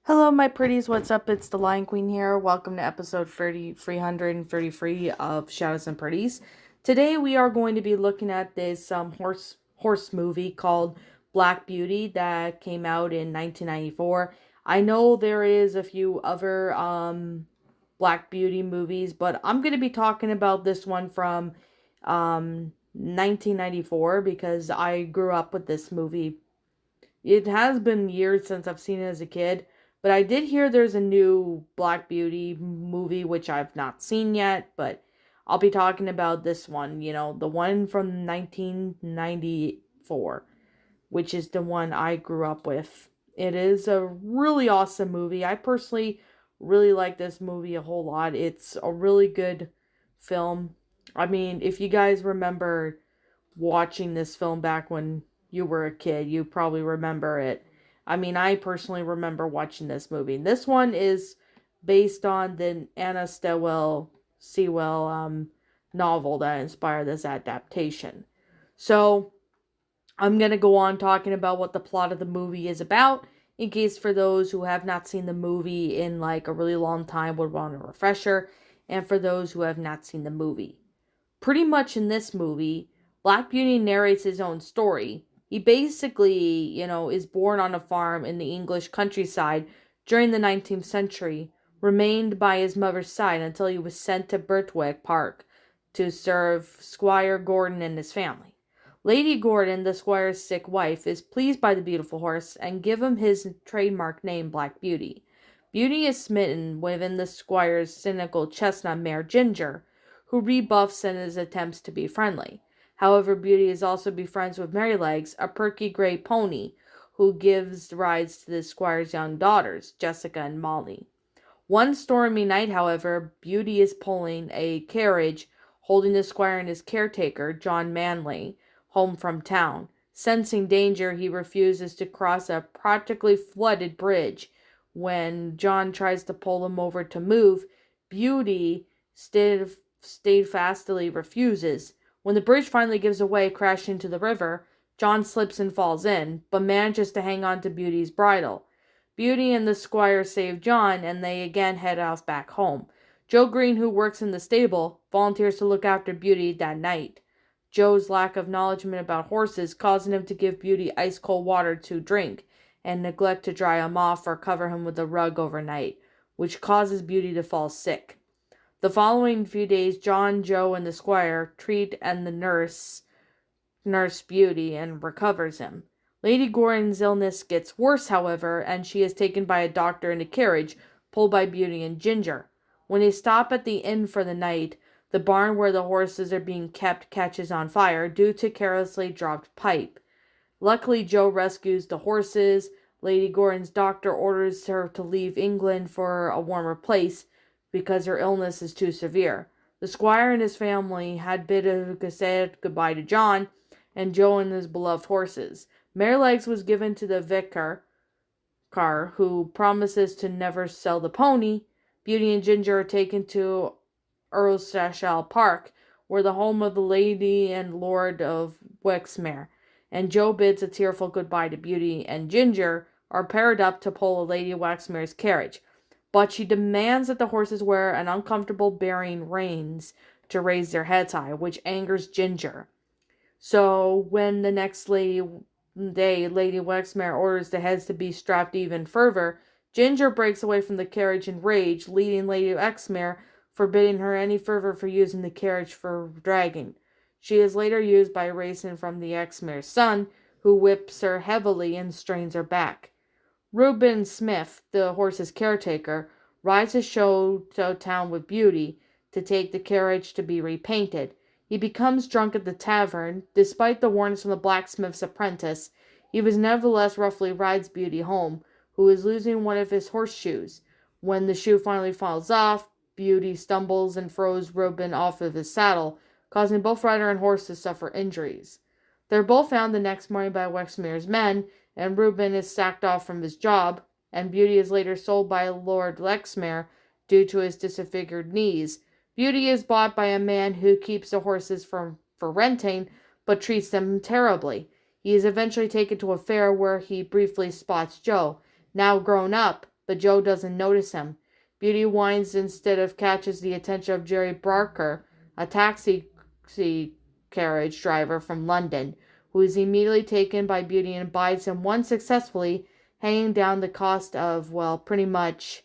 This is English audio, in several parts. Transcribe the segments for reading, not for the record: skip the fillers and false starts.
Hello, my pretties. What's up? It's the Lion Queen here. Welcome to episode 333 of Shadows and Pretties. Today we are going to be looking at this horse movie called Black Beauty that came out in 1994. I know there is a few other Black Beauty movies, but I'm going to be talking about this one from 1994 because I grew up with this movie. It has been years since I've seen it as a kid, but I did hear there's a new Black Beauty movie, which I've not seen yet, but I'll be talking about this one, the one from 1994, which is the one I grew up with. It is a really awesome movie. I personally really like this movie a whole lot. It's a really good film. I mean, if you guys remember watching this film back when you were a kid, you probably remember it. I mean, I personally remember watching this movie. This one is based on the Anna Sewell novel that inspired this adaptation. So, I'm going to go on talking about what the plot of the movie is about, in case for those who have not seen the movie in like a really long time would want a refresher, and for those who have not seen the movie. Pretty much in this movie, Black Beauty narrates his own story. He basically, is born on a farm in the English countryside during the 19th century, remained by his mother's side until he was sent to Birtwick Park to serve Squire Gordon and his family. Lady Gordon, the squire's sick wife, is pleased by the beautiful horse and give him his trademark name, Black Beauty. Beauty is smitten within the squire's cynical chestnut mare, Ginger, who rebuffs in his attempts to be friendly. However, Beauty is also befriends with Merrylegs, a perky gray pony, who gives rides to the squire's young daughters, Jessica and Molly. One stormy night, however, Beauty is pulling a carriage holding the squire and his caretaker, John Manley, home from town. Sensing danger, he refuses to cross a practically flooded bridge. When John tries to pull him over to move, Beauty steadfastly refuses. When the bridge finally gives away, crashing into the river, John slips and falls in, but manages to hang on to Beauty's bridle. Beauty and the squire save John, and they again head off back home. Joe Green, who works in the stable, volunteers to look after Beauty that night. Joe's lack of knowledge about horses causing him to give Beauty ice-cold water to drink, and neglect to dry him off or cover him with a rug overnight, which causes Beauty to fall sick. The following few days, John, Joe, and the squire treat and the nurse Beauty and recovers him. Lady Gordon's illness gets worse, however, and she is taken by a doctor in a carriage pulled by Beauty and Ginger. When they stop at the inn for the night, the barn where the horses are being kept catches on fire due to carelessly dropped pipe. Luckily, Joe rescues the horses. Lady Gordon's doctor orders her to leave England for a warmer place because her illness is too severe. The squire and his family had said goodbye to John and Joe and his beloved horses. Merrylegs was given to the vicar, who promises to never sell the pony. Beauty and Ginger are taken to Earlshall Park, where the home of the Lady and Lord of Wexmere, and Joe bids a tearful goodbye to Beauty, and Ginger are paired up to pull a Lady Wexmere's carriage. But she demands that the horses wear an uncomfortable bearing reins to raise their heads high, which angers Ginger. So when the next day Lady Wexmere orders the heads to be strapped even further, Ginger breaks away from the carriage in rage, leading Lady Wexmere, forbidding her any further for using the carriage for dragging. She is later used by racing from the Wexmere's son, who whips her heavily and strains her back. Reuben Smith, the horse's caretaker, rides to show town with Beauty to take the carriage to be repainted. He becomes drunk at the tavern. Despite the warnings from the blacksmith's apprentice, he was nevertheless roughly rides Beauty home, who is losing one of his horseshoes. When the shoe finally falls off, Beauty stumbles and throws Reuben off of his saddle, causing both rider and horse to suffer injuries. They're both found the next morning by Wexmere's men, and Reuben is sacked off from his job, and Beauty is later sold by Lord Wexmere due to his disfigured knees. Beauty is bought by a man who keeps the horses for renting, but treats them terribly. He is eventually taken to a fair where he briefly spots Joe, now grown up, but Joe doesn't notice him. Beauty whines instead of catches the attention of Jerry Barker, a taxi carriage driver from London, who is immediately taken by Beauty and buys him one successfully, hanging down the cost of, well, pretty much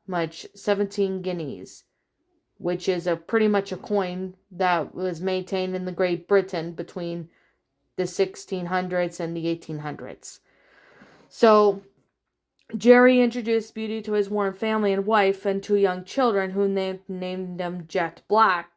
17 guineas, which is pretty much a coin that was maintained in the Great Britain between the 1600s and the 1800s. So Jerry introduced Beauty to his Warren family and wife and two young children, who named them Jet Black,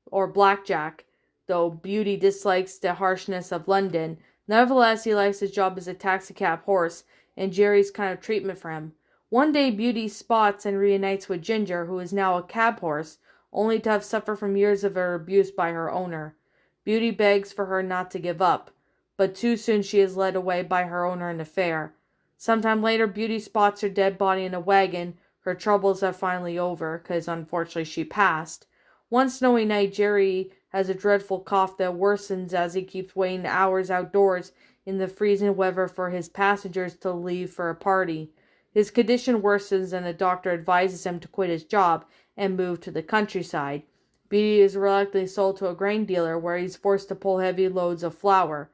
or Blackjack, though Beauty dislikes the harshness of London. Nevertheless, he likes his job as a taxicab horse and Jerry's kind of treatment for him. One day, Beauty spots and reunites with Ginger, who is now a cab horse, only to have suffered from years of her abuse by her owner. Beauty begs for her not to give up, but too soon she is led away by her owner in a fair. Sometime later, Beauty spots her dead body in a wagon. Her troubles are finally over, because unfortunately she passed. One snowy night, Jerry has a dreadful cough that worsens as he keeps waiting hours outdoors in the freezing weather for his passengers to leave for a party. His condition worsens and the doctor advises him to quit his job and move to the countryside. Beauty is reluctantly sold to a grain dealer where he's forced to pull heavy loads of flour.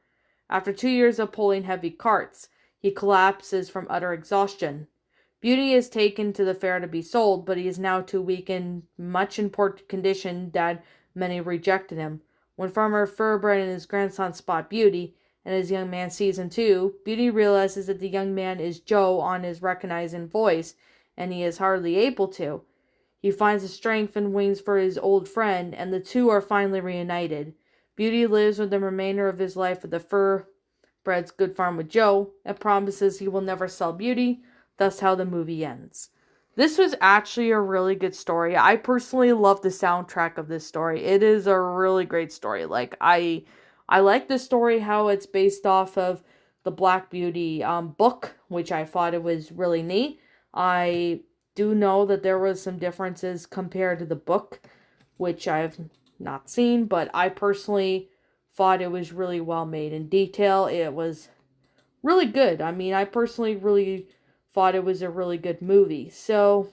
After 2 years of pulling heavy carts, he collapses from utter exhaustion. Beauty is taken to the fair to be sold, but he is now too weak and much in poor condition that many rejected him. When Farmer Furbrand and his grandson spot Beauty, and his young man sees him too, Beauty realizes that the young man is Joe on his recognizing voice, and he is hardly able to. He finds the strength and wings for his old friend, and the two are finally reunited. Beauty lives with the remainder of his life at the Furbrand's good farm with Joe, and promises he will never sell Beauty. That's how the movie ends. This was actually a really good story. I personally love the soundtrack of this story. It is a really great story. Like, I like the story, how it's based off of the Black Beauty book, which I thought it was really neat. I do know that there was some differences compared to the book, which I've not seen, but I personally thought it was really well made in detail. It was really good. I mean, I personally really thought it was a really good movie. So,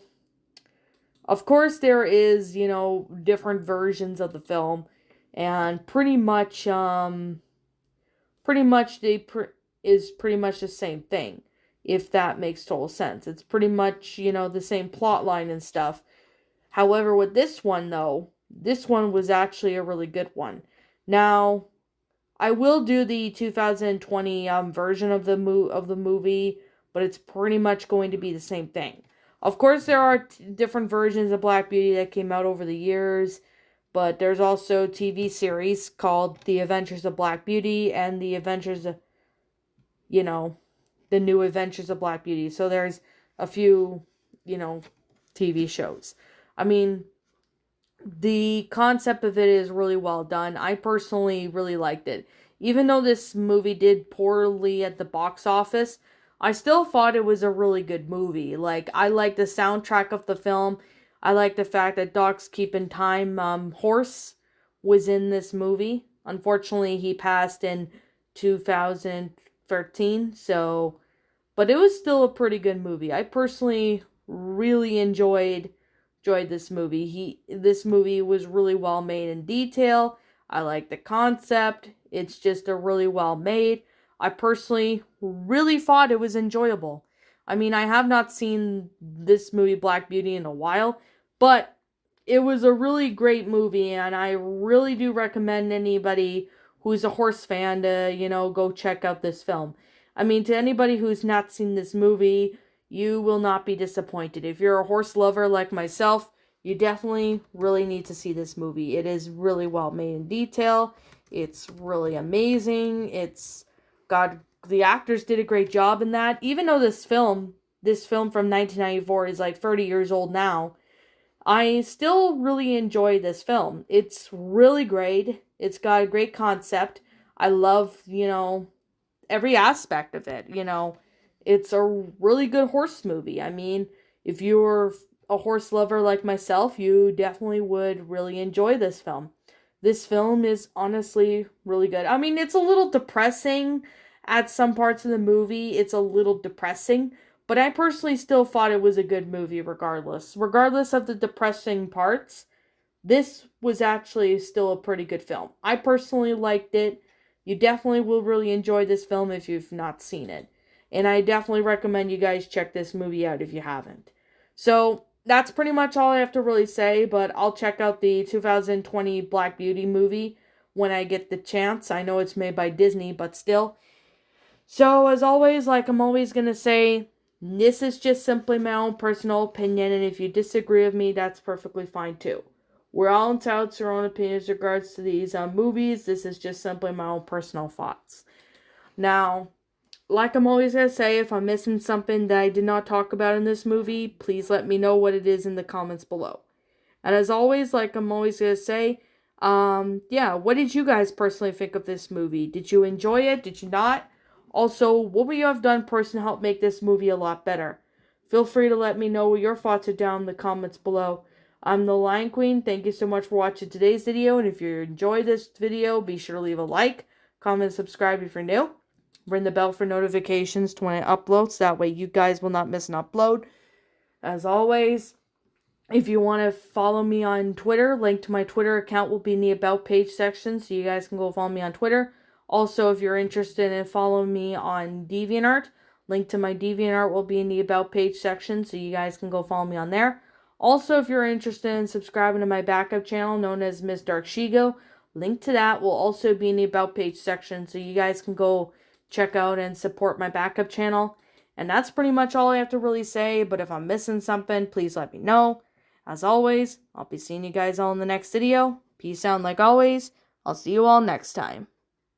of course, there is, different versions of the film, and pretty much is pretty much the same thing, if that makes total sense. It's pretty much, the same plot line and stuff. However, with this one, though, this one was actually a really good one. Now, I will do the 2020 version of the movie, but it's pretty much going to be the same thing. Of course, there are different versions of Black Beauty that came out over the years, but there's also a TV series called The Adventures of Black Beauty and The Adventures of, the New Adventures of Black Beauty. So there's a few, TV shows. I mean, the concept of it is really well done. I personally really liked it. Even though this movie did poorly at the box office, I still thought it was a really good movie. Like, I like the soundtrack of the film. I like the fact that Doc's Keepin' Time horse was in this movie. Unfortunately, he passed in 2013, but it was still a pretty good movie. I personally really enjoyed this movie. This movie was really well made in detail. I like the concept. It's just a really well made. I personally really thought it was enjoyable. I mean, I have not seen this movie, Black Beauty, in a while, but it was a really great movie, and I really do recommend anybody who's a horse fan to, go check out this film. I mean, to anybody who's not seen this movie, you will not be disappointed. If you're a horse lover like myself, you definitely really need to see this movie. It is really well made in detail. It's really amazing. The actors did a great job in that. Even though this film from 1994 is like 30 years old now, I still really enjoy this film. It's really great. It's got a great concept. I love, every aspect of it, It's a really good horse movie. I mean, if you're a horse lover like myself, you definitely would really enjoy this film. This film is honestly really good. I mean, it's a little depressing at some parts of the movie. It's a little depressing, But I personally still thought it was a good movie regardless. Regardless of the depressing parts, this was actually still a pretty good film. I personally liked it. You definitely will really enjoy this film if you've not seen it. And I definitely recommend you guys check this movie out if you haven't. So, that's pretty much all I have to really say, but I'll check out the 2020 Black Beauty movie when I get the chance. I know it's made by Disney, but still. So, as always, like I'm always going to say, this is just simply my own personal opinion, and if you disagree with me, that's perfectly fine too. We're all entitled to our own opinions in regards to these movies. This is just simply my own personal thoughts. Now, like I'm always going to say, if I'm missing something that I did not talk about in this movie, please let me know what it is in the comments below. And as always, like I'm always going to say, what did you guys personally think of this movie? Did you enjoy it? Did you not? Also, what would you have done personally to help make this movie a lot better? Feel free to let me know what your thoughts are down in the comments below. I'm the Lion Queen. Thank you so much for watching today's video. And if you enjoyed this video, be sure to leave a like, comment, and subscribe if you're new. Ring the bell for notifications to when I upload, so that way you guys will not miss an upload. As always, if you want to follow me on Twitter, link to my Twitter account will be in the About page section, so you guys can go follow me on Twitter. Also, if you're interested in following me on DeviantArt, link to my DeviantArt will be in the About page section, so you guys can go follow me on there. Also, if you're interested in subscribing to my backup channel known as Miss Dark Shigo, link to that will also be in the About page section, so you guys can go check out and support my backup channel. And that's pretty much all I have to really say, but if I'm missing something, please let me know. As always, I'll be seeing you guys all in the next video. Peace out, like always. I'll see you all next time.